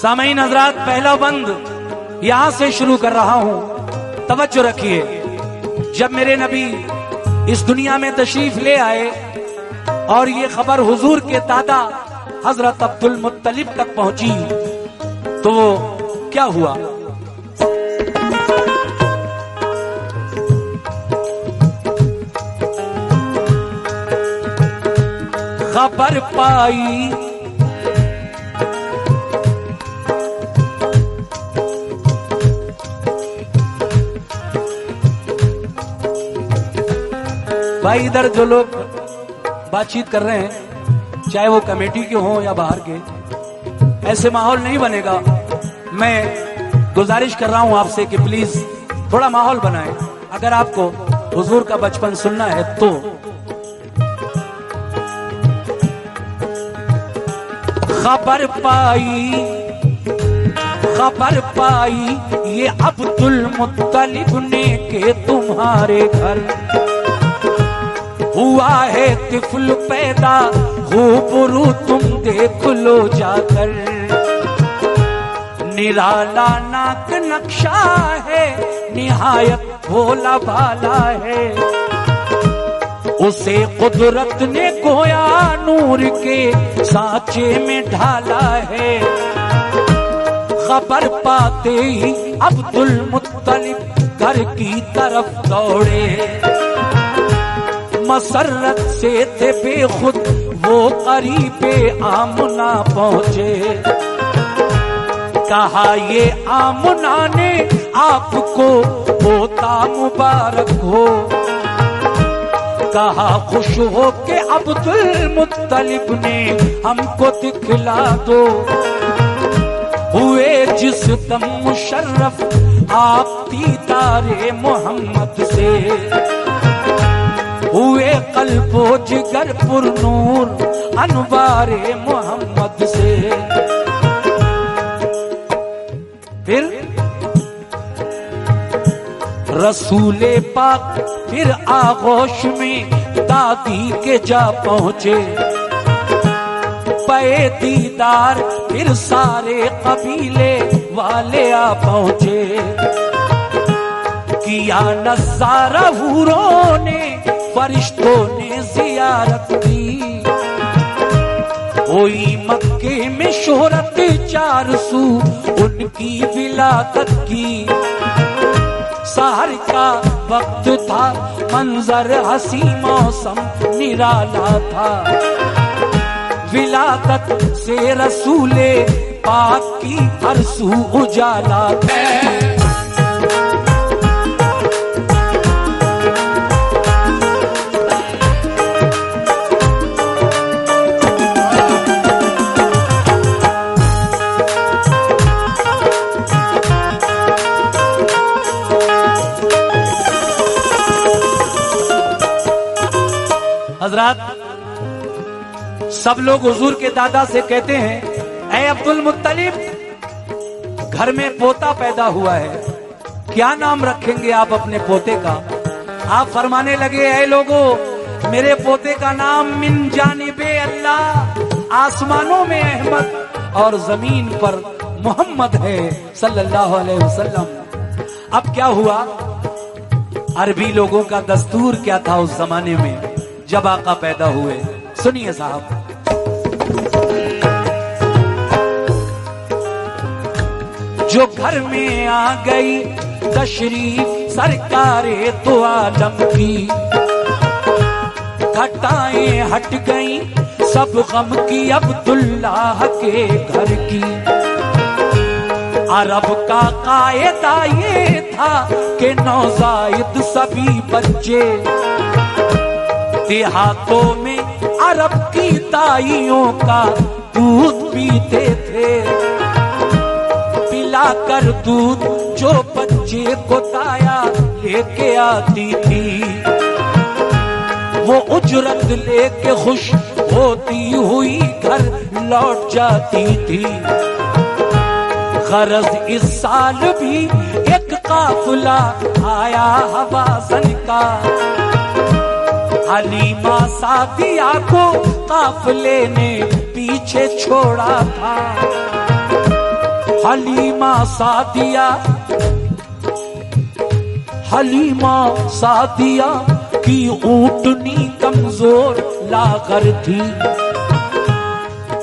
सामईन हजरात, पहला बंद यहां से शुरू कर रहा हूं, तवज्जो रखिए। जब मेरे नबी इस दुनिया में तशरीफ ले आए और ये खबर हुजूर के दादा हजरत अब्दुल मुत्तलिब तक पहुंची तो क्या हुआ? खबर पाई भाई, इधर जो लोग बातचीत कर रहे हैं, चाहे वो कमेटी के हों या बाहर के, ऐसे माहौल नहीं बनेगा। मैं गुजारिश कर रहा हूं आपसे कि प्लीज थोड़ा माहौल बनाएं। अगर आपको हुजूर का बचपन सुनना है तो खबर पाई ये अब्दुल मुत्तलिब ने के तुम्हारे घर हुआ है तिफल पैदा, खूबरू तुम देख लो जाकर। निराला नाक नक्शा है, निहायत भोला भाला है, उसे कुदरत ने गोया नूर के सांचे में ढाला है। खबर पाते ही अब्दुल मुत्तलिब घर की तरफ दौड़े, मसरत से थे बेखुद वो करीबे आमना पहुंचे। कहा ये आमना ने आपको पोता मुबारक हो, कहा खुश हो के अब्दुल मुत्तलिब ने हमको दिखला दो। हुए जिस दम मुशर्रफ आप दीदारे मोहम्मद से, हुए कल्बो जिगर पुरनूर अनवारे मोहम्मद से। फिर रसूले पाक फिर आगोश में दादी के जा पहुंचे। पे दीदार फिर सारे कबीले वाले आ पहुंचे। किया नज़ारा हूरों ने, फरिश्तों ने जियारत की। हुई मक्के में शोहरत चार सू उनकी विलादत की। सहर का वक्त था, मंजर हसी मौसम निराला था। विलादत से रसूले पाक की हर सू उजाला था। हजरात, सब लोग हुजूर के दादा से कहते हैं, ऐ अब्दुल मुत्तलिब, घर में पोता पैदा हुआ है, क्या नाम रखेंगे आप अपने पोते का? आप फरमाने लगे, ऐ लोगों, मेरे पोते का नाम मिन जानिबे अल्लाह, आसमानों में अहमद और जमीन पर मोहम्मद है सल्लल्लाहु अलैहि वसल्लम। अब क्या हुआ? अरबी लोगों का दस्तूर क्या था उस जमाने में जब आका पैदा हुए? सुनिए साहब, जो घर में आ गई तशरीफ सरकारे तो आलम की, घटाएं हट गई सब गम की अब्दुल्लाह के घर की। अरब का कायदा ये था कि नौजायद सभी बच्चे देहातों में अरब की ताइयों का दूध पीते थे। पिलाकर दूध जो बच्चे को ताया लेके आती थी, वो उजरत लेके खुश होती हुई घर लौट जाती थी। गरज इस साल भी एक काफिला आया हवाज़न का, हलीमा सादिया को काफिले ने पीछे छोड़ा था। हलीमा सादिया, हलीमा सादिया की ऊँटनी कमजोर लाकर थी,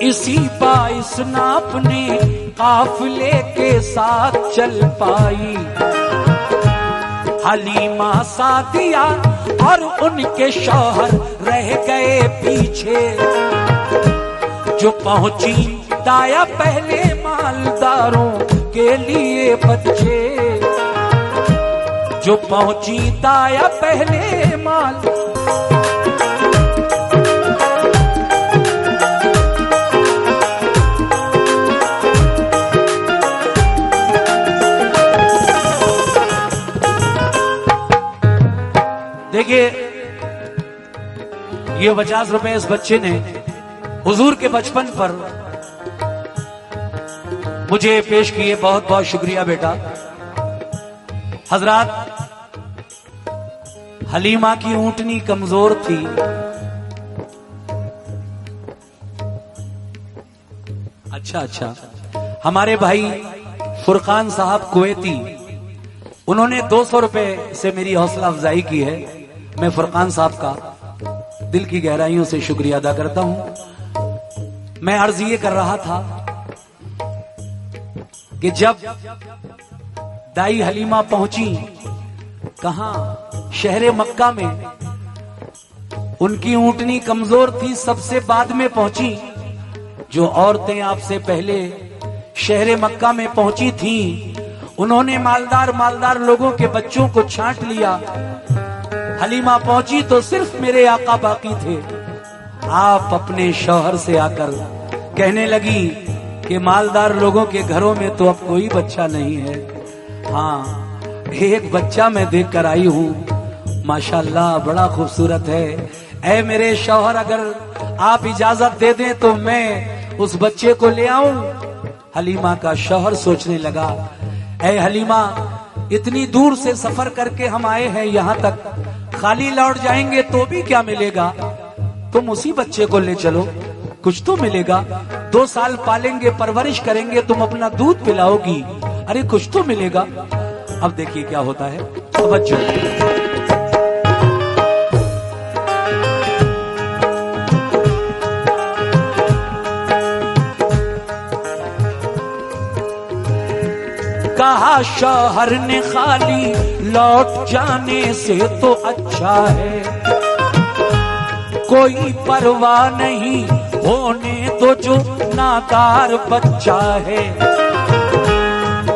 इसी बाइस नाप ने काफिले के साथ चल पाई। हलीमा सादिया और उनके शौहर रह गए पीछे, जो पहुंची दाया पहले मालदारों के लिए बच्चे, जो पहुंची दाया पहले माल। देखिए ये 50 रुपए इस बच्चे ने हुजूर के बचपन पर मुझे पेश किए। बहुत बहुत शुक्रिया बेटा। हजरात, हलीमा की ऊँटनी कमजोर थी, अच्छा, हमारे भाई फुरकान साहब कुवैती, उन्होंने 200 रुपए से मेरी हौसला अफजाई की है। मैं फुरकान साहब का दिल की गहराइयों से शुक्रिया अदा करता हूं। मैं अर्ज ये कर रहा था कि जब दाई हलीमा पहुंची कहां, शहरे मक्का में, उनकी ऊँटनी कमजोर थी, सबसे बाद में पहुंची। जो औरतें आपसे पहले शहरे मक्का में पहुंची थीं, उन्होंने मालदार लोगों के बच्चों को छांट लिया। हलीमा पहुंची तो सिर्फ मेरे आका बाकी थे। आप अपने शौहर से आकर कहने लगी कि मालदार लोगों के घरों में तो अब कोई बच्चा नहीं है। हाँ, एक बच्चा मैं देख कर आई हूँ, माशाल्लाह बड़ा खूबसूरत है। ऐ मेरे शौहर, अगर आप इजाजत दे दें तो मैं उस बच्चे को ले आऊं। हलीमा का शौहर सोचने लगा, ऐ हलीमा, इतनी दूर से सफर करके हम आए हैं यहाँ तक, खाली लौट जाएंगे तो भी क्या मिलेगा? तुम उसी बच्चे को ले चलो, कुछ तो मिलेगा। 2 साल पालेंगे, परवरिश करेंगे, तुम अपना दूध पिलाओगी, अरे कुछ तो मिलेगा। अब देखिए क्या होता है, तवज्जो। कहा शौहर ने खाली लौट जाने से तो अच्छा है, कोई परवाह नहीं होने तो जो नादार बच्चा है।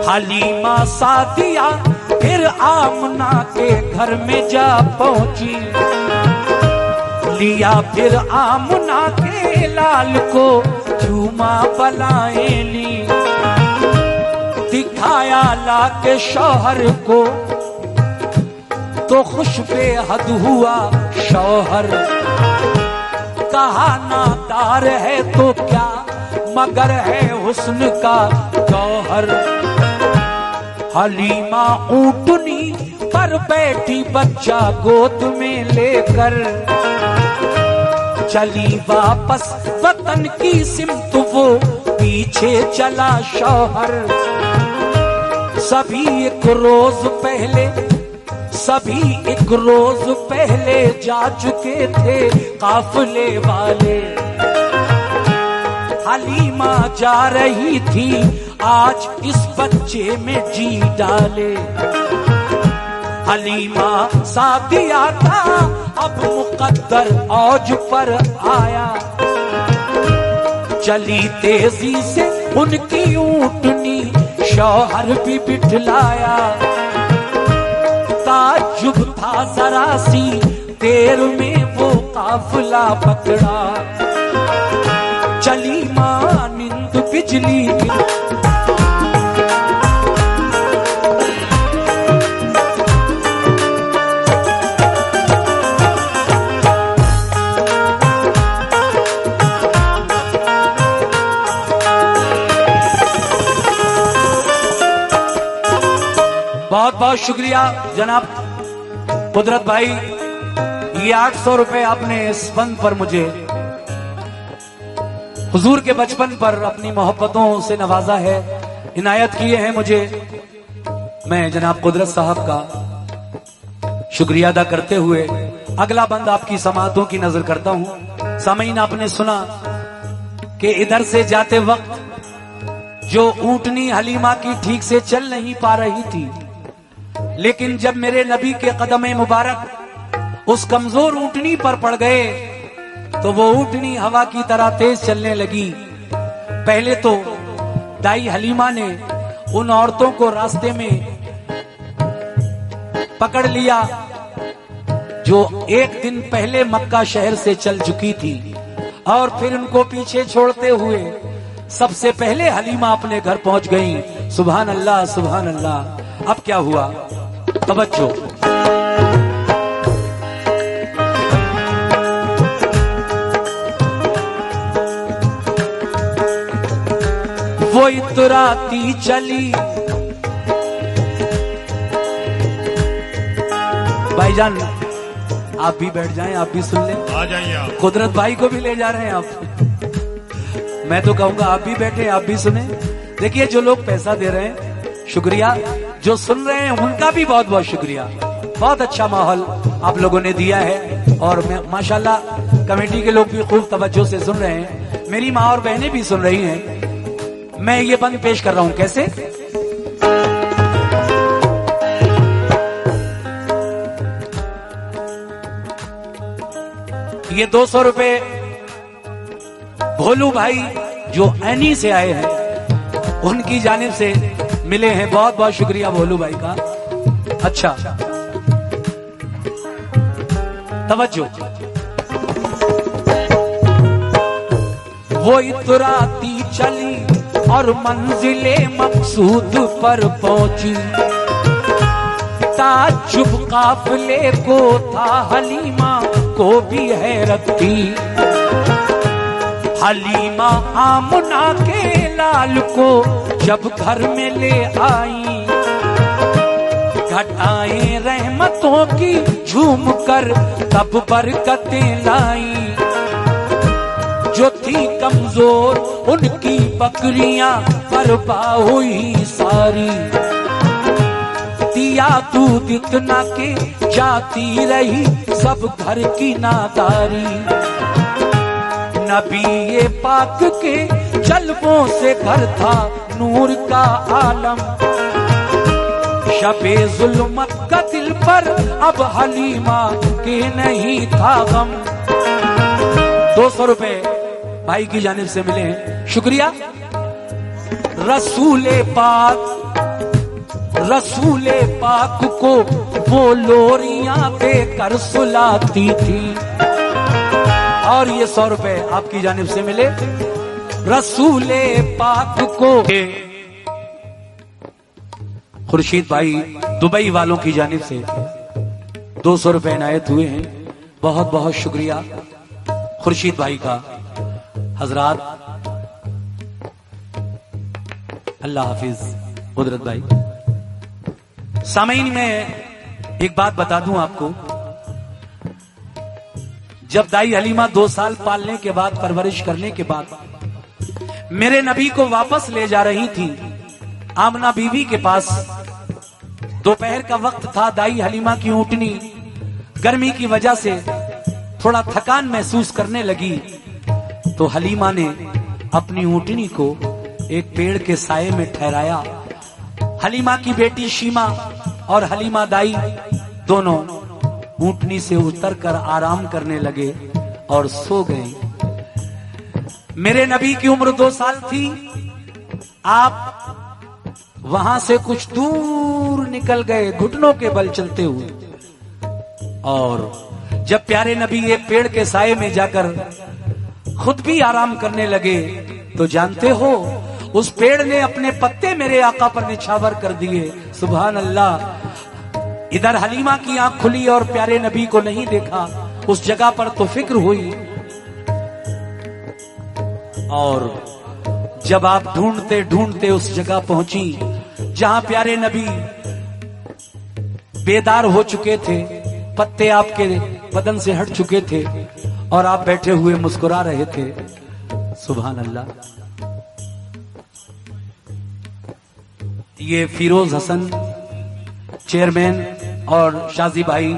हलीमा सादिया फिर आमना के घर में जा पहुंची, लिया फिर आमना के लाल को झूमा बलाएं ली, दिखाया लाके शौहर को तो खुश बेहद हुआ शौहर। कहा नादार है तो क्या, मगर है हुस्न का गौहर। हलीमा ऊँटनी पर बैठी बच्चा गोद में लेकर, चली वापस वतन की सिमत, वो पीछे चला शौहर। सभी एक रोज पहले जा चुके थे काफिले वाले। हलीमा जा रही थी आज इस बच्चे में जी डाले। हलीमा सादिया था अब मुकद्दर औज पर आया, चली तेजी से उनकी ऊँटनी, शौहर भी बिठलाया। ताज्जुब था जरा सी देर में वो काफिला पकड़ा, चली मानिंद बिजली। बहुत बहुत शुक्रिया जनाब कुदरत भाई, ये 800 रुपए आपने इस फंड पर मुझे हुजूर के बचपन पर अपनी मोहब्बतों से नवाजा है। इनायत किए हैं मुझे, मैं जनाब कुदरत साहब का शुक्रिया अदा करते हुए अगला बंद आपकी समातों की नजर करता हूं। सामीन, आपने सुना कि इधर से जाते वक्त जो ऊंटनी हलीमा की ठीक से चल नहीं पा रही थी, लेकिन जब मेरे नबी के कदम मुबारक उस कमजोर ऊंटनी पर पड़ गए तो वो ऊंटनी हवा की तरह तेज चलने लगी। पहले तो दाई हलीमा ने उन औरतों को रास्ते में पकड़ लिया जो एक दिन पहले मक्का शहर से चल चुकी थी, और फिर उनको पीछे छोड़ते हुए सबसे पहले हलीमा अपने घर पहुंच गई। सुभान अल्लाह, सुभान अल्लाह। अब क्या हुआ, तवज्जो। वो इतराती चली, भाईजान आप भी बैठ जाएं, आप भी सुन लें। आ जाइए आप। कुदरत भाई को भी ले जा रहे हैं आप। मैं तो कहूंगा आप भी बैठे, आप भी सुने। देखिए, जो लोग पैसा दे रहे हैं शुक्रिया, जो सुन रहे हैं उनका भी बहुत बहुत शुक्रिया। बहुत अच्छा माहौल आप लोगों ने दिया है, और माशाल्लाह कमेटी के लोग भी खूब तवज्जो से सुन रहे हैं। मेरी माँ और बहनें भी सुन रही हैं। मैं ये बंद पेश कर रहा हूं, कैसे? ये 200 रुपए भोलू भाई जो एनी से आए हैं उनकी जानिब से मिले हैं। बहुत बहुत शुक्रिया भोलू भाई का। अच्छा, तवज्जो। वो इतराती चली और मंजिले मकसूद पर पहुंची। ताज्जुब काफिले को था, हलीमा को भी हैरत थी। हलीमा आमना के लाल को जब घर में ले आई, घटाएं रहमतों की झूम कर तब बरकतें लाई। जो थी कमजोर उनकी बकरियां बर्बा हुई सारी। दिया दूध इतना के जाती रही सब घर की नादारी। नबी ये पाक के जलवों से घर था नूर का आलम। शबे जुल्मत का दिल पर अब हलीमा के नहीं था गम। 200 रुपए भाई की जानिब से मिले हैं, शुक्रिया। रसूले पाक को वो लोरियां देकर सुलाती थी। और ये 100 रुपए आपकी जानिब से मिले रसूले पाक को। खुर्शीद भाई दुबई वालों की जानिब से 200 रुपए इनायत हुए हैं। बहुत बहुत शुक्रिया खुर्शीद भाई का। हजरात, अल्लाह हाफिज कुदरत भाई। सामीन, में एक बात बता दूं आपको। जब दाई हलीमा 2 साल पालने के बाद, परवरिश करने के बाद मेरे नबी को वापस ले जा रही थी आमना बीवी के पास, दोपहर का वक्त था। दाई हलीमा की ऊंटनी गर्मी की वजह से थोड़ा थकान महसूस करने लगी, तो हलीमा ने अपनी ऊंटनी को एक पेड़ के साये में ठहराया। हलीमा की बेटी शीमा और हलीमा दाई दोनों ऊंटनी से उतरकर आराम करने लगे और सो गए। मेरे नबी की उम्र 2 साल थी। आप वहां से कुछ दूर निकल गए घुटनों के बल चलते हुए, और जब प्यारे नबी एक पेड़ के साये में जाकर खुद भी आराम करने लगे, तो जानते हो उस पेड़ ने अपने पत्ते मेरे आका पर निछावर कर दिए। सुभान अल्लाह। इधर हलीमा की आंख खुली और प्यारे नबी को नहीं देखा। उस जगह पर तो फिक्र हुई, और जब आप ढूंढते ढूंढते उस जगह पहुंची जहां प्यारे नबी बेदार हो चुके थे, पत्ते आपके बदन से हट चुके थे, और आप बैठे हुए मुस्कुरा रहे थे। सुभान अल्लाह। ये फिरोज हसन चेयरमैन और शाजी भाई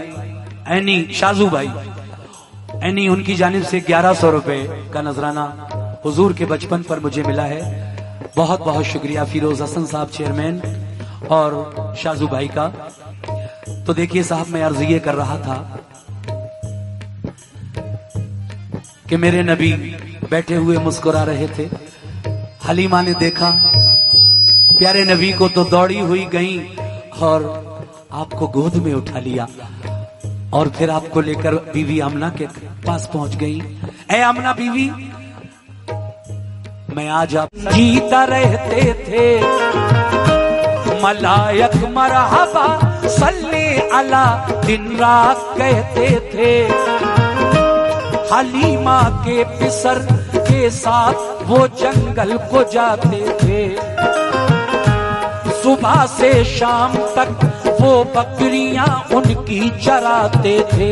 एनी शाजू भाई एनी उनकी जानिब से 1100 रुपए का नजराना हुजूर के बचपन पर मुझे मिला है। बहुत बहुत शुक्रिया फिरोज हसन साहब चेयरमैन और शाजू भाई का। तो देखिए साहब, मैं अर्ज ये कर रहा था कि मेरे नबी बैठे हुए मुस्कुरा रहे थे। हलीमा ने देखा प्यारे नबी को तो दौड़ी हुई गई और आपको गोद में उठा लिया और फिर आपको लेकर बीवी आमना के पास पहुंच गई। ऐ आमना बीवी, मैं आज आप जीता रहते थे, मलायक मरहबा सल्ले अला दिन रात कहते थे। हलीमा के पिसर के साथ वो जंगल को जाते थे, सुबह से शाम तक वो बकरियां उनकी चराते थे।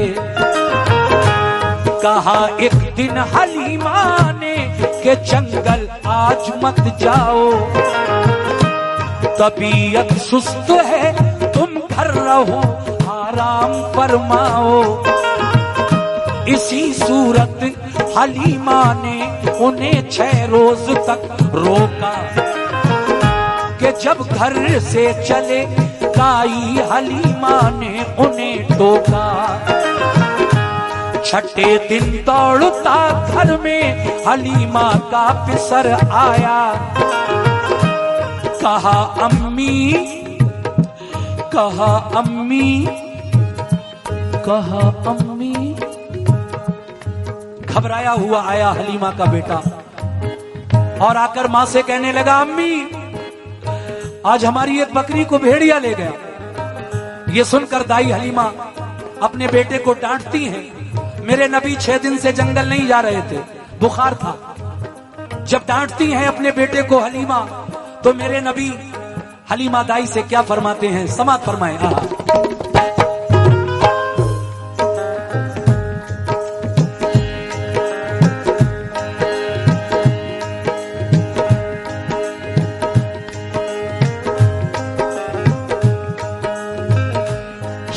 कहा एक दिन हलीमा ने कि जंगल आज मत जाओ, तबीयत सुस्त है तुम घर रहो आराम फरमाओ। इसी सूरत हलीमा ने उन्हें 6 रोज तक रोका कि जब घर से चले काई हलीमा ने उन्हें टोका। छठे दिन दौड़ता घर में हलीमा का पिसर आया, कहा अम्मी, कहा अम्मी, कहा अम्मी। घबराया हुआ आया हलीमा का बेटा और आकर मां से कहने लगा, अम्मी आज हमारी एक बकरी को भेड़िया ले गया। ये सुनकर दाई हलीमा अपने बेटे को डांटती हैं। मेरे नबी 6 दिन से जंगल नहीं जा रहे थे, बुखार था। जब डांटती हैं अपने बेटे को हलीमा, तो मेरे नबी हलीमा दाई से क्या फरमाते हैं, समात फरमाए।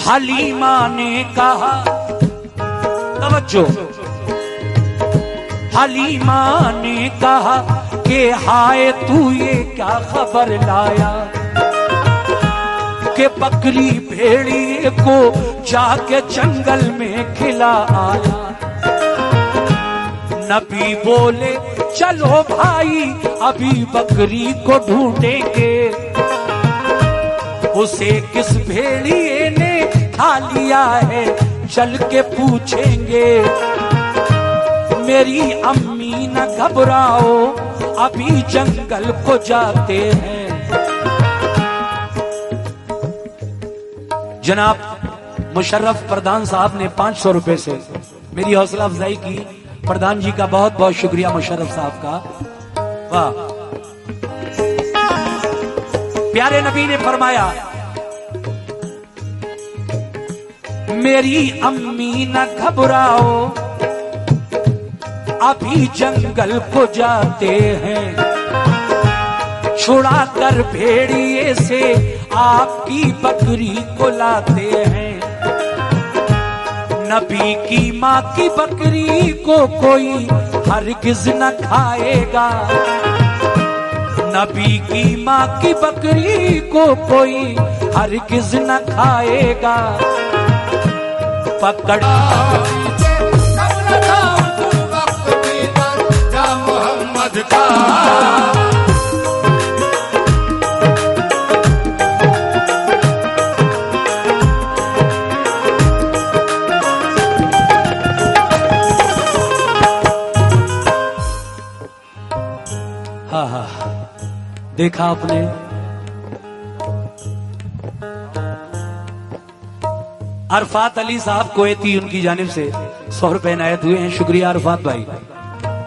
हलीमा ने कहा, तवज्जो, हलीमा ने कहा कि हाय तू ये क्या खबर लाया कि बकरी भेड़िए को जाके जंगल में खिला आया। नबी बोले चलो भाई अभी बकरी को ढूंढेंगे, उसे किस भेड़िए ने खा लिया है चल के पूछेंगे। मेरी अम्मी न घबराओ अभी जंगल को जाते हैं। जनाब मुशर्रफ प्रधान साहब ने 500 रुपए से मेरी हौसला अफजाई की। प्रधान जी का बहुत बहुत शुक्रिया मुशर्रफ साहब का। वाह, प्यारे नबी ने फरमाया मेरी अम्मी न घबराओ अभी जंगल को जाते हैं, छुड़ा कर भेड़िए से आपकी बकरी को लाते हैं। नबी की माँ की बकरी को कोई हरगिज न खाएगा, नबी की माँ की बकरी को कोई हरगिज न खाएगा। पकड़ मोहम्मद का हाँ हाँ देखा आपने। अरफात अली साहब कोएती उनकी जानिब से 100 रुपए इनायत हुए हैं। शुक्रिया अरफात भाई।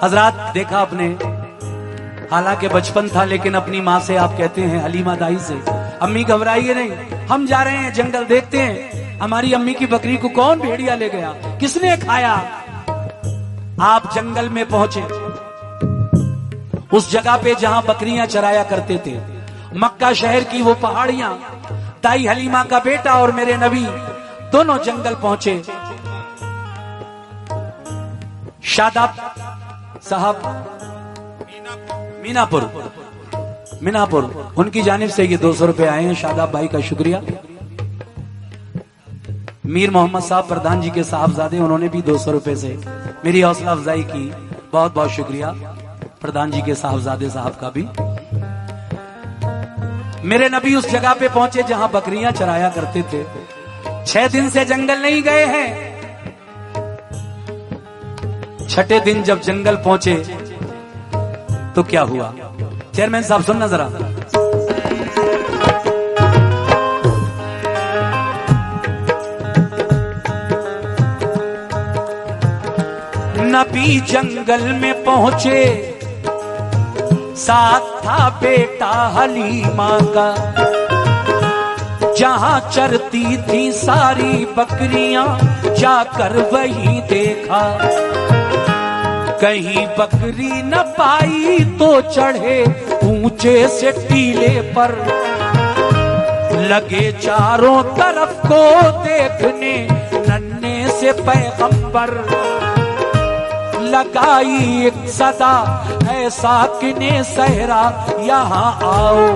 हजरात देखा आपने, हालांकि बचपन था लेकिन अपनी माँ से आप कहते हैं हलीमा दाई से, अम्मी घबराइए नहीं, हम जा रहे हैं जंगल, देखते हैं हमारी अम्मी की बकरी को कौन भेड़िया ले गया, किसने खाया। आप जंगल में पहुंचे, उस जगह पे जहां बकरियां चराया करते थे, मक्का शहर की वो पहाड़ियां, दाई हलीमा का बेटा और मेरे नबी दोनों जंगल पहुंचे। शादाब साहब मीनापुर उनकी जानिब से ये 200 रुपए आए हैं। शादाब भाई का शुक्रिया। मीर मोहम्मद साहब प्रधान जी के साहबजादे, उन्होंने भी 200 रुपए से मेरी हौसला अफजाई की। बहुत बहुत शुक्रिया प्रधान जी के साहबजादे साहब का भी। मेरे नबी उस जगह पे पहुंचे जहां बकरियां चराया करते थे। 6 दिन से जंगल नहीं गए हैं। 6ठे दिन जब जंगल पहुंचे तो क्या हुआ? चेयरमैन साहब सुनना जरा। नबी जंगल में पहुंचे, साथ था बेटा हलीमा का। जहां चरती थी सारी बकरियां, जाकर वही देखा। कहीं बकरी न पाई तो चढ़े ऊंचे से टीले पर। लगे चारों तरफ को देखने नन्हे से पैगंबर। लगाई एक सदा ऐसा किने सहरा यहाँ आओ।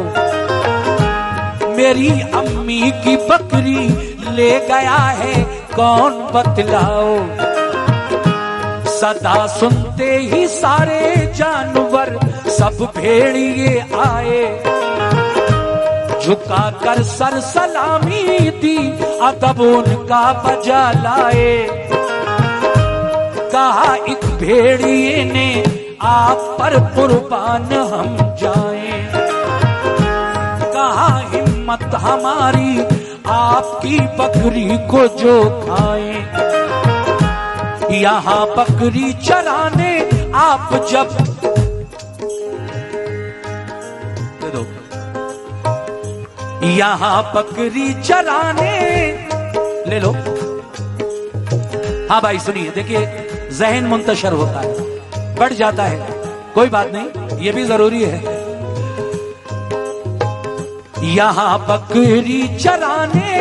मेरी अम्मी की बकरी ले गया है कौन बतलाओ। सदा सुनते ही सारे जानवर सब भेड़िए आए। झुका कर सर सलामी दी, अदब उनका बजा लाए। कहा एक भेड़िए ने आप पर कुर्बान हम जाएं। कहा हिम्मत हमारी आपकी बकरी को जो खाएं। यहाँ बकरी चराने आप जब दे दो। यहाँ बकरी चराने ले लो। हाँ भाई सुनिए, देखिए जहन मुंतशर होता है, बढ़ जाता है, कोई बात नहीं, ये भी जरूरी है। यहाँ बकरी चराने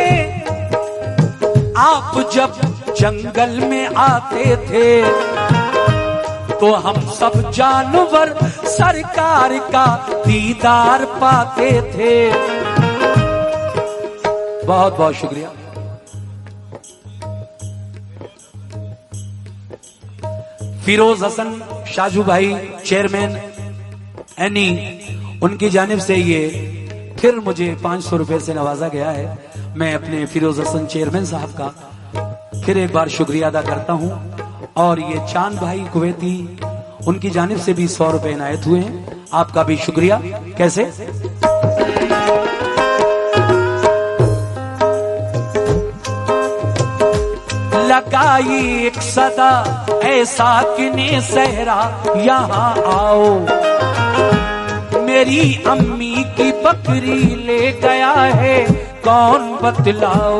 आप जब जंगल में आते थे, तो हम सब जानवर सरकार का दीदार पाते थे। बहुत बहुत शुक्रिया। फिरोज हसन शाजू भाई चेयरमैन एनी, उनकी जानिब से ये फिर मुझे 500 रुपए से नवाजा गया है। मैं अपने फिरोज हसन चेयरमैन साहब का फिर एक बार शुक्रिया अदा करता हूं। और ये चांद भाई कुवैती, उनकी जानिब से भी 100 रुपए इनायत हुए हैं। आपका भी शुक्रिया। कैसे लगाई एक सदा ऐसा किने सहरा यहाँ आओ। मेरी अम्मी की बकरी ले गया है कौन बतलाओ।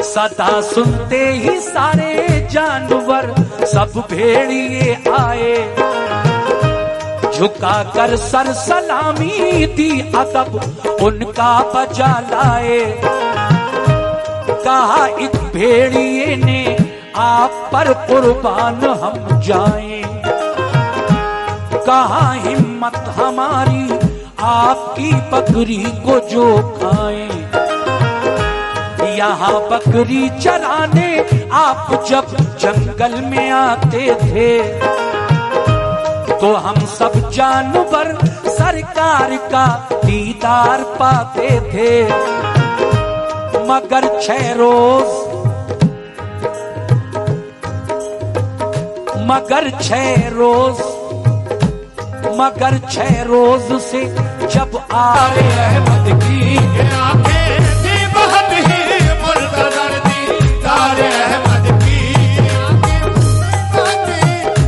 सदा सुनते ही सारे जानवर सब भेड़िए आए। झुका कर सर सलामी दी, अदब उनका बजा लाए। कहा एक भेड़िए ने आप पर कुर्बान हम जाएं। कहा हिम्मत हमारी आपकी बकरी को जो खाएं। यहाँ बकरी चराने आप जब जंगल में आते थे, तो हम सब जानवर सरकार का दीदार पाते थे। मगर 6 रोज से जब आए अहमद की आंखें थी बहुत ही मुर्तज़र थी। तारे अहमद की आंखें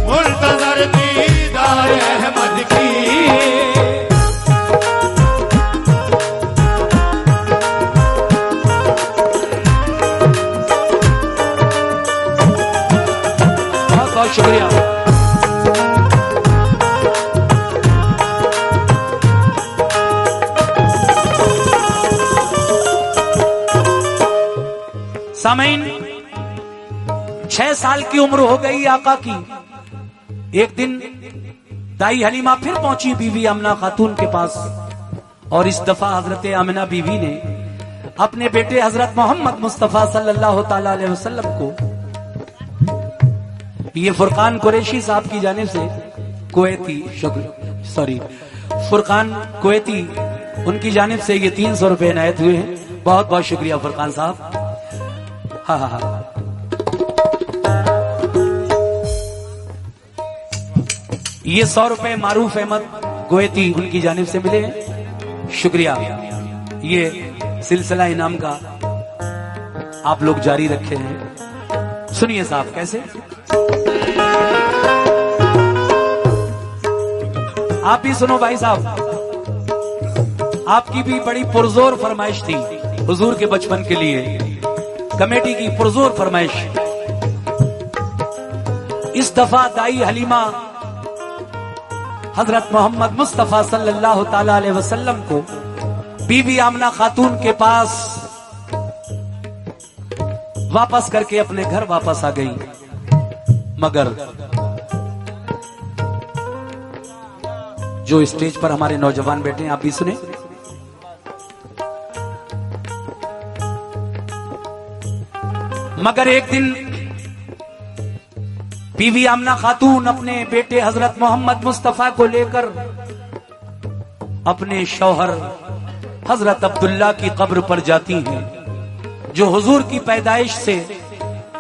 मुर्तज़र थी। तारे अहमद की बहुत शुक्रिया। सामईन 6 साल की उम्र हो गई आका की। एक दिन दाई हलीमा फिर पहुंची बीवी आमना खातून के पास, और इस दफा हजरत आमिना बीवी ने अपने बेटे हजरत मोहम्मद मुस्तफा सल्लल्लाहु ताला अलैहि वसल्लम को, ये फुरकान कुरैशी साहब की जानिब से फुरकान कुवैती उनकी जानिब से ये 300 रुपए इनायत हुए हैं। बहुत बहुत शुक्रिया फुरकान साहब। हाँ हाँ हाँ, ये 100 रुपए मारूफ अहमद कुवैती उनकी जानिब से मिले हैं। शुक्रिया। ये सिलसिला इनाम का आप लोग जारी रखे हैं। सुनिए साहब कैसे। आप भी सुनो भाई साहब, आपकी भी बड़ी पुरजोर फरमाइश थी हुजूर के बचपन के लिए, कमेटी की पुरजोर फरमाइश। इस दफा दाई हलीमा हजरत मोहम्मद मुस्तफा सल्लल्लाहु ताला अलैहि वसल्लम को बीवी आमना खातून के पास वापस करके अपने घर वापस आ गई। मगर जो स्टेज पर हमारे नौजवान बैठे हैं, आप भी सुने। मगर एक दिन बीवी आमना खातून अपने बेटे हजरत मोहम्मद मुस्तफा को लेकर अपने शौहर हजरत अब्दुल्ला की कब्र पर जाती हैं, जो हुजूर की पैदाइश से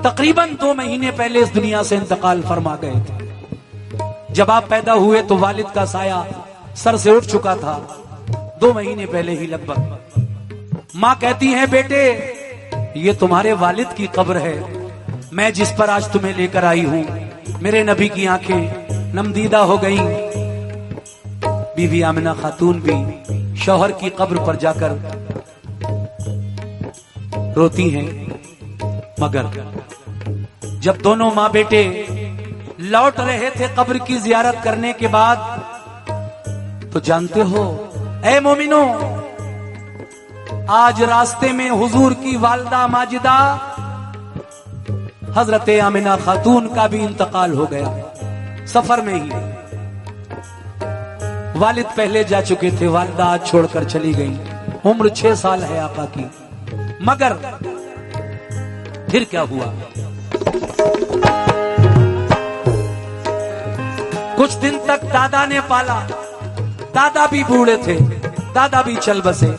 तकरीबन 2 महीने पहले इस दुनिया से इंतकाल फरमा गए थे। जब आप पैदा हुए तो वालिद का साया सर से उठ चुका था, 2 महीने पहले ही लगभग। माँ कहती है, बेटे ये तुम्हारे वालिद की कब्र है, मैं जिस पर आज तुम्हें लेकर आई हूं। मेरे नबी की आंखें नमदीदा हो गई। बीवी आमिना खातून भी शौहर की कब्र पर जाकर रोती हैं। मगर जब दोनों माँ बेटे लौट रहे थे कब्र की जियारत करने के बाद, तो जानते हो ऐ मोमिनो, आज रास्ते में हुजूर की वालदा माजिदा हजरत आमिना खातून का भी इंतकाल हो गया। सफर में ही वालिद पहले जा चुके थे, वालदा आज छोड़कर चली गई। उम्र 6 साल है आका की। मगर फिर क्या हुआ? कुछ दिन तक दादा ने पाला। दादा भी बूढ़े थे, दादा भी चल बसे,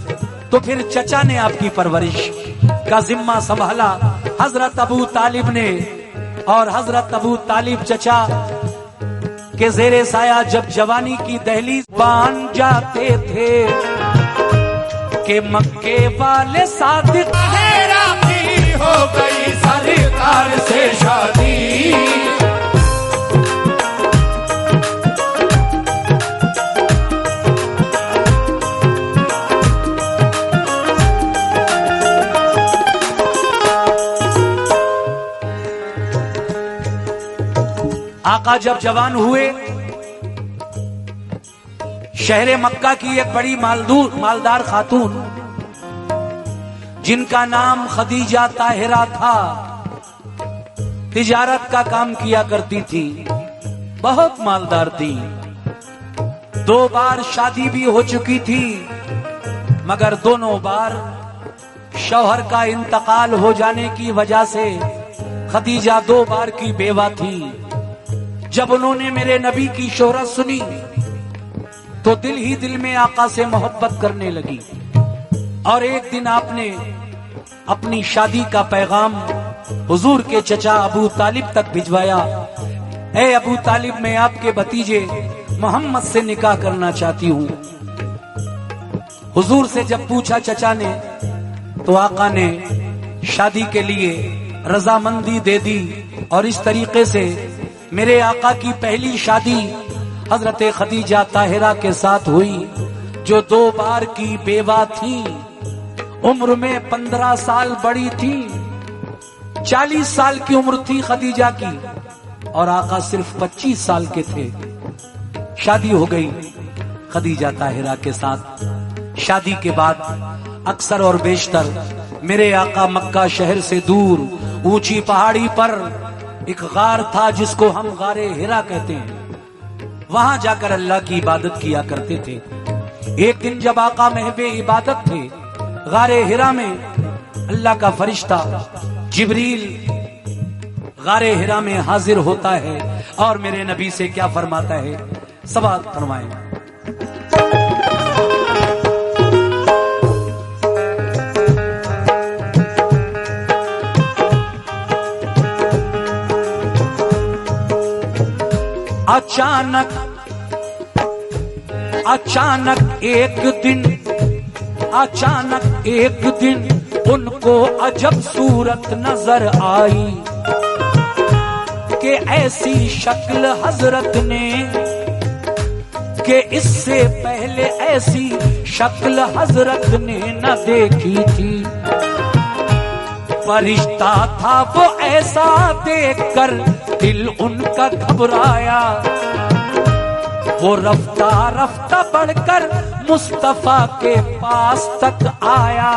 तो फिर चचा ने आपकी परवरिश का जिम्मा संभाला हजरत अबू तालिब ने। और हजरत अबू तालिब चचा के जेरे साया जब जवानी की दहलीज बांध जाते थे कि मक्के वाले सादिक की हो गई सरकार से शादी। आका जब जवान हुए, शहरे मक्का की एक बड़ी मालदार खातून जिनका नाम खदीजा ताहिरा था, तिजारत का काम किया करती थी, बहुत मालदार थी। 2 बार शादी भी हो चुकी थी, मगर दोनों बार शौहर का इंतकाल हो जाने की वजह से खदीजा 2 बार की बेवा थी। जब उन्होंने मेरे नबी की शोहरत सुनी तो दिल ही दिल में आका से मोहब्बत करने लगी। और एक दिन आपने अपनी शादी का पैगाम हुजूर के चचा अबू तालिब तक भिजवाया। ए अबू तालिब, मैं आपके भतीजे मोहम्मद से निकाह करना चाहती हूँ। हुजूर से जब पूछा चचा ने, तो आका ने शादी के लिए रजामंदी दे दी। और इस तरीके से मेरे आका की पहली शादी हजरत खदीजा ताहिरा के साथ हुई, जो 2 बार की बेवा थी। उम्र में 15 साल बड़ी थी, 40 साल की उम्र थी खदीजा की, और आका सिर्फ 25 साल के थे। शादी हो गई खदीजा ताहिरा के साथ। शादी के बाद अक्सर और बेशतर मेरे आका मक्का शहर से दूर ऊंची पहाड़ी पर एक गार था जिसको हम गारे हिरा कहते हैं। वहां जाकर अल्लाह की इबादत किया करते थे। एक दिन जब आका महबे इबादत थे गारे हिरा में, अल्लाह का फरिश्ता जिब्रील गारे हिरा में हाजिर होता है और मेरे नबी से क्या फरमाता है, सवाल फरमाएं। अचानक एक दिन उनको अजब सूरत नजर आई कि ऐसी शक्ल हजरत ने कि इससे पहले ऐसी शक्ल हजरत ने न देखी थी। फरिश्ता था वो ऐसा देखकर दिल उनका घबराया। वो रफ्ता रफ्ता बढ़कर मुस्तफा के पास तक आया।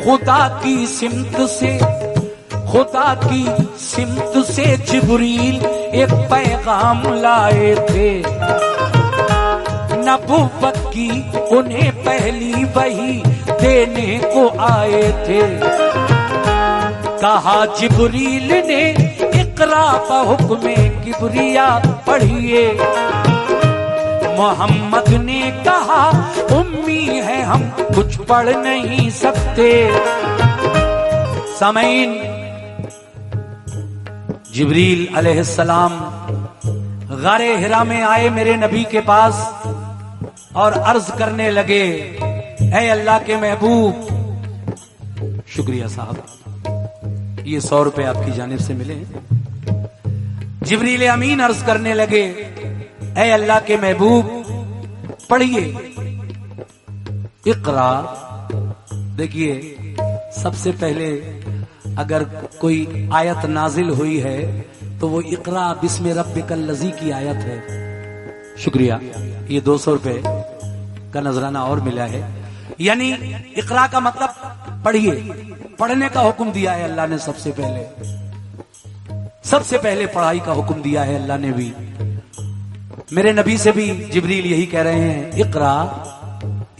खुदा की सिमत से जिब्रील एक पैगाम लाए थे। नबुव्वत की उन्हें पहली वही देने को आए थे। कहा जिब्रील ने इकरा हुक्मे किबरिया पढ़िए। मोहम्मद ने कहा उम्मी है हम कुछ पढ़ नहीं सकते। सामीन, जिब्रील अलैहिस्सलाम गारे हिरा में आए मेरे नबी के पास और अर्ज करने लगे, ऐ अल्लाह के महबूब। शुक्रिया साहब, ये 100 रुपए आपकी जानिब से मिले। जिब्रील अमीन अर्ज करने लगे, ऐ अल्लाह के महबूब पढ़िए इकरा। देखिए, सबसे पहले अगर कोई आयत नाजिल हुई है तो वो इकरा बिस्मि रब्बिकल लज़ी की आयत है। शुक्रिया, ये 200 रुपए का नजराना और मिला है। यानी इकरा का मतलब पढ़िए, पढ़ने का हुक्म दिया है अल्लाह ने। सबसे पहले पढ़ाई का हुक्म दिया है अल्लाह ने भी। मेरे नबी से भी जिब्रील यही कह रहे हैं, इकरा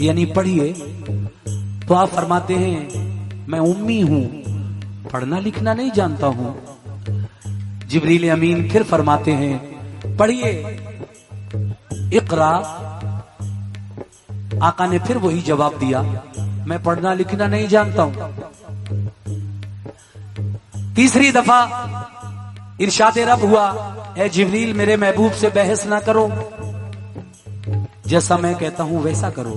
यानी पढ़िए। तो आप फरमाते हैं मैं उम्मी हूं, पढ़ना लिखना नहीं जानता हूं। जिब्रील अमीन फिर फरमाते हैं पढ़िए इकरा। आका ने फिर वही जवाब दिया, मैं पढ़ना लिखना नहीं जानता हूं। तीसरी दफा इरशाद रब हुआ, ए जिब्रील मेरे महबूब से बहस ना करो, जैसा मैं कहता हूं वैसा करो।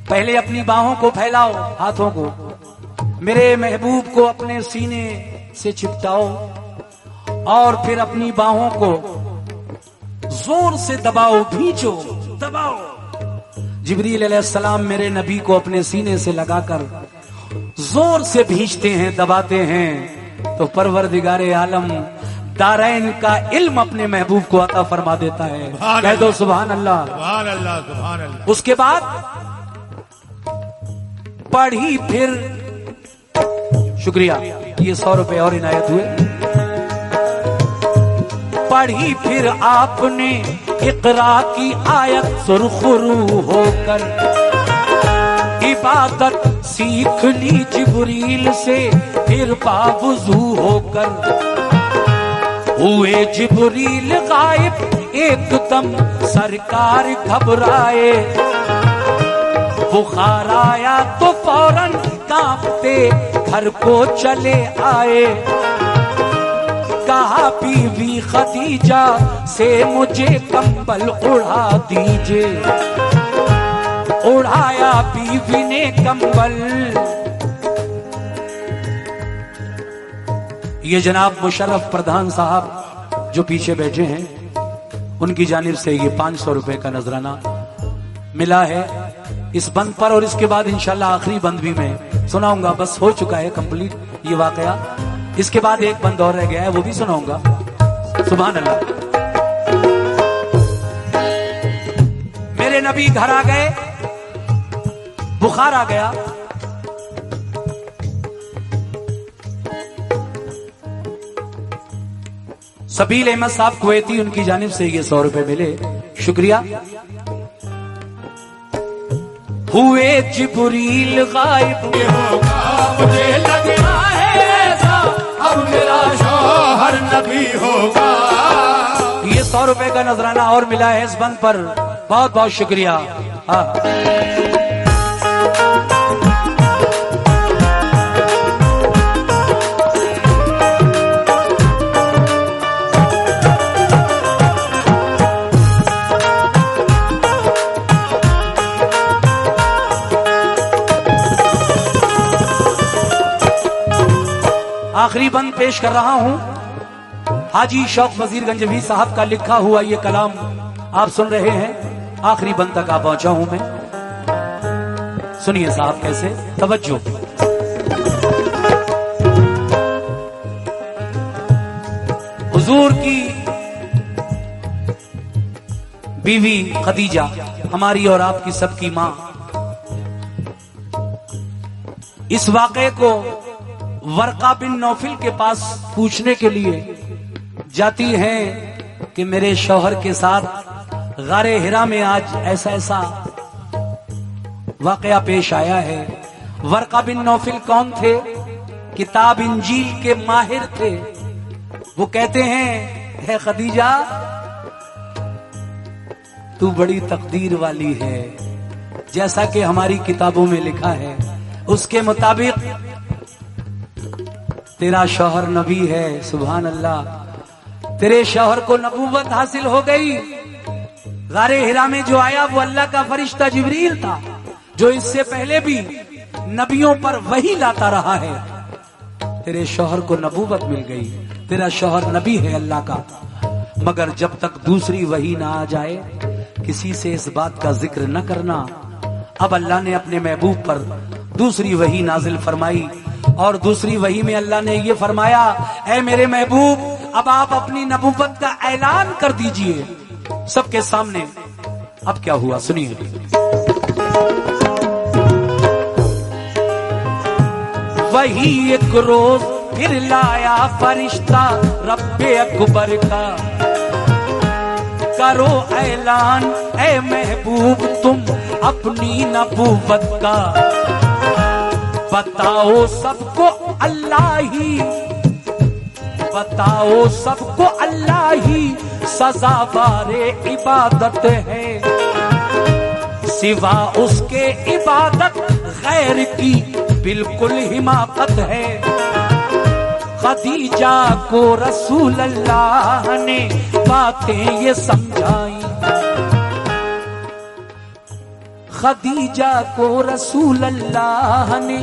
पहले अपनी बाहों को फैलाओ, हाथों को मेरे महबूब को अपने सीने से चिपटाओ और फिर अपनी बाहों को जोर से दबाओ, भींचो, दबाओ। जिब्रील अलैहिस्सलाम मेरे नबी को अपने सीने से लगाकर जोर से भींचते हैं, दबाते हैं, तो परवरदिगारे आलम दारैन का इल्म अपने महबूब को अता फरमा देता है। कह दो सुभान अल्लाह, सुभान अल्लाह, सुभान अल्लाह। उसके बाद पढ़ी फिर, शुक्रिया, ये 100 रुपए और इनायत हुए। पढ़ी फिर आपने इकरा की आयत सुरखरू होकर, इबादत सीख ली जिब्रील से फिर बावुजू होकर। हुए जिब्रील गायब एकदम सरकार घबराए, बुखार आया तो फौरन कांपते घर को चले आए। कहा बीवी खदीजा से मुझे कंबल उड़ा दीजिए, उड़ाया बीवी ने कंबल। ये जनाब मुशर्रफ प्रधान साहब जो पीछे बैठे हैं, उनकी जानिब से ये 500 रुपए का नजराना मिला है इस बंद पर। और इसके बाद इंशाल्लाह आखिरी बंद भी मैं सुनाऊंगा, बस हो चुका है कंप्लीट ये वाकया। इसके बाद एक बंद और रह गया है, वो भी सुनाऊंगा। सुभान अल्लाह। मेरे नबी घर आ गए, बुखार आ गया। सबील अहमद साहब कुवैती, उनकी जानिब से ये 100 रुपए मिले, शुक्रिया। हुए जिब्रील गायब होगा, मुझे लगता है ऐसा, अब मेरा शौहर नबी होगा। ये 100 रुपए का नजराना और मिला है इस बंद पर, बहुत बहुत शुक्रिया। आखिरी बंद पेश कर रहा हूं। हाजी शौक वजीर गंजवी साहब का लिखा हुआ ये कलाम आप सुन रहे हैं। आखिरी बंद तक आ पहुंचा हूं मैं, सुनिए साहब कैसे, तवज्जो। हुजूर की बीवी खदीजा, हमारी और आपकी सबकी मां, इस वाक़े को वर्का बिन नौफिल के पास पूछने के लिए जाती हैं कि मेरे शौहर के साथ गारे हिरा में आज ऐसा ऐसा वाकया पेश आया है। वर्का बिन नौफिल कौन थे? किताब इंजील के माहिर थे। वो कहते हैं, है खदीजा तू बड़ी तकदीर वाली है, जैसा कि हमारी किताबों में लिखा है उसके मुताबिक तेरा शौहर नबी है। सुभान अल्लाह, तेरे शौहर को नबूवत हासिल हो गई। गारे हिरा में जो आया वो अल्लाह का फरिश्ता जिब्रील था, जो इससे पहले भी नबियों पर वही लाता रहा है। तेरे शौहर को नबूवत मिल गई, तेरा शौहर नबी है अल्लाह का। मगर जब तक दूसरी वही ना आ जाए किसी से इस बात का जिक्र न करना। अब अल्लाह ने अपने महबूब पर दूसरी वही नाजिल फरमाई, और दूसरी वही में अल्लाह ने ये फरमाया, ऐ मेरे महबूब अब आप अपनी नबूवत का ऐलान कर दीजिए सबके सामने। अब क्या हुआ सुनिए। वही एक रोज फिर लाया फरिश्ता रब्बे अकबर का, करो ऐलान ऐ महबूब तुम अपनी नबूवत का। बताओ सबको अल्लाह ही, बताओ सबको अल्लाह ही सजावारे इबादत है, सिवा उसके इबादत गैर की बिल्कुल हिमाकत है। खदीजा को रसूल अल्लाह ने बातें ये समझाई, खदीजा को रसूल अल्लाह ने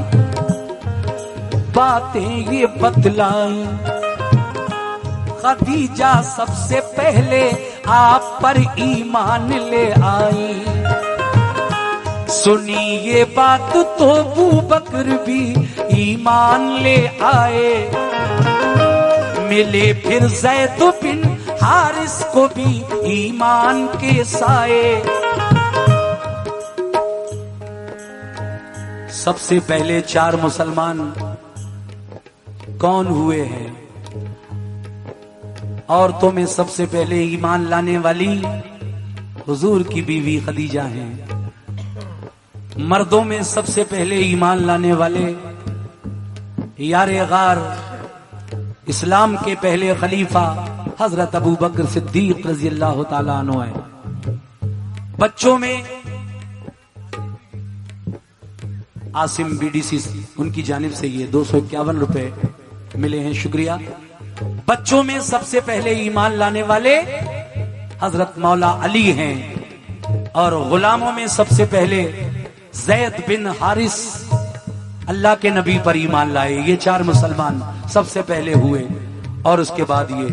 बातें ये बतलाई। खदीजा सबसे पहले आप पर ईमान ले आई। सुनी ये बात तो अबू बकर भी ईमान ले आए। मिले फिर ज़ैद बिन हारिस को भी ईमान के साए। सबसे पहले 4 मुसलमान कौन हुए हैं? औरतों में सबसे पहले ईमान लाने वाली हुजूर की बीवी खदीजा हैं। मर्दों में सबसे पहले ईमान लाने वाले यारे गार इस्लाम के पहले खलीफा हजरत अबू बकर सिद्दीक रज़ी अल्लाह ताला अन्हु है। बच्चों में आसिम बीडीसी, उनकी जानिब से ये 251 रुपए मिले हैं, शुक्रिया। बच्चों में सबसे पहले ईमान लाने वाले हजरत मौला अली हैं, और गुलामों में सबसे पहले ज़ैद बिन हारिस अल्लाह के नबी पर ईमान लाए। ये 4 मुसलमान सबसे पहले हुए, और उसके बाद ये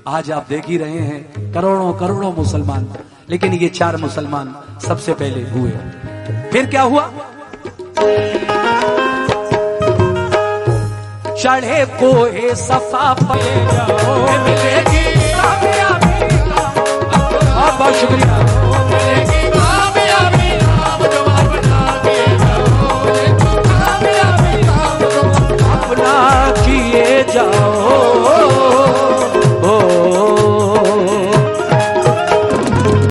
आज आप देख ही रहे हैं करोड़ों करोड़ों मुसलमान, लेकिन ये 4 मुसलमान सबसे पहले हुए। फिर क्या हुआ? चढ़े कोहे सफा पे मिलेगी कामयाबी। बहुत शुक्रिया। अपना किए जाओ।